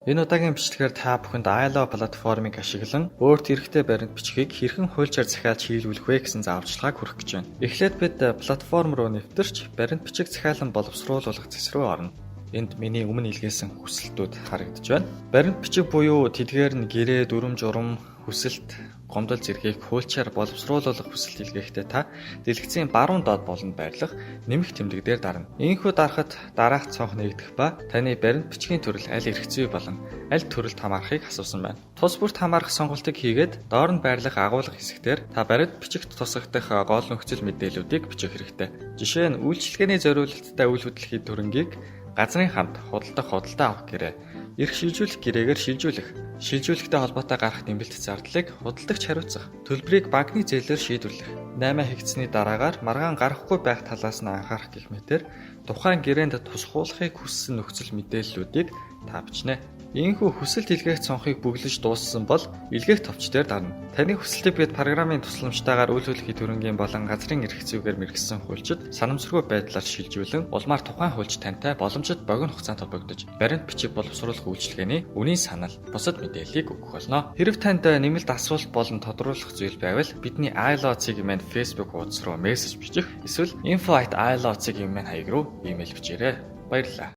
Энэ удаагийн бичлэгээр та бүхэнд iLaw платформыг ашиглан өөрт хэрэгтэй баримт бичгийг хэрхэн хуульчаар захиалж хийлгүүлэх вэ гэсэн зааварчилгааг хүргэх гэж байна. Эхлээд бид платформ руу нэвтэрч баримт бичиг захиалан боловсруулах зэс рүү орно. Энд миний өмнө илгээсэн хүсэлтүүд харагдаж байна. Баримт бичиг буюу тэдгээр нь гэрээ, дүрм журам, хүсэлт, гомдол зэргийг хуульчаар боловсруулах хүсэлт илгээхдээ та дэлгэцийн баруун доод болонд байрлах нэмэх тэмдэг дээр дарна. Ийхүү дарахад дараах цонх нэгдэх ба таны баримт бичгийн төрөл аль эрх зүй болон аль төрөлд хамаарахыг асуусан байна. Тус бүрт хамаарах сонголтыг хийгээд доор нь байрлах агуулга хэсгээр та баримт бичигт тусгагдах гол нөхцөл мэдээллүүдийг бичих хэрэгтэй. Жишээ нь үйлчилгээний зориулалттай үйл хөдлөлийн төрөнгийг газрын хамт худалдах авах гэрээ, эрх шилжүүлэх гэрээгээр шилжүүлэхтэй холбоотой гарах нэмэлт зардлыг худалдагч хариуцах, төлбөрийг банкны зээлээр шийдвэрлэх, 8 хэрэгцсэний дараагаар маргаан гарахгүй байх талаас нь анхаарах гэх мэтээр тухайн гэрээнд тусгуулахыг хүссэн нөхцөл мэдээллүүдийг та бичнэ. Ийхүү хүсэлт илгээх цонхыг бүглэж дууссан бол илгээх товч дээр дарна. Таны хүсэлтийг бид программын тусламжтайгаар үйл хөдлөлийн төрөнгийн болон газрын эрх зүйгээр мэргэсэн хуульчид санамсаргүй байдлаар шилжүүлэн улмаар тухайн хуульч тантай боломжит богино хугацаанд холбогдож баримт бичиг боловсруулах үйлчилгээний үнийн санал, бусад мэдээллийг өгөх болно. Хэрэв танд нэмэлт асуулт болон тодруулах зүйл байвал бидний iLaw цэгийн Facebook хуудас руу мессеж бичих эсвэл info@ilawcg-ийн хаяг руу имэйл бичээрэй. Баярлалаа.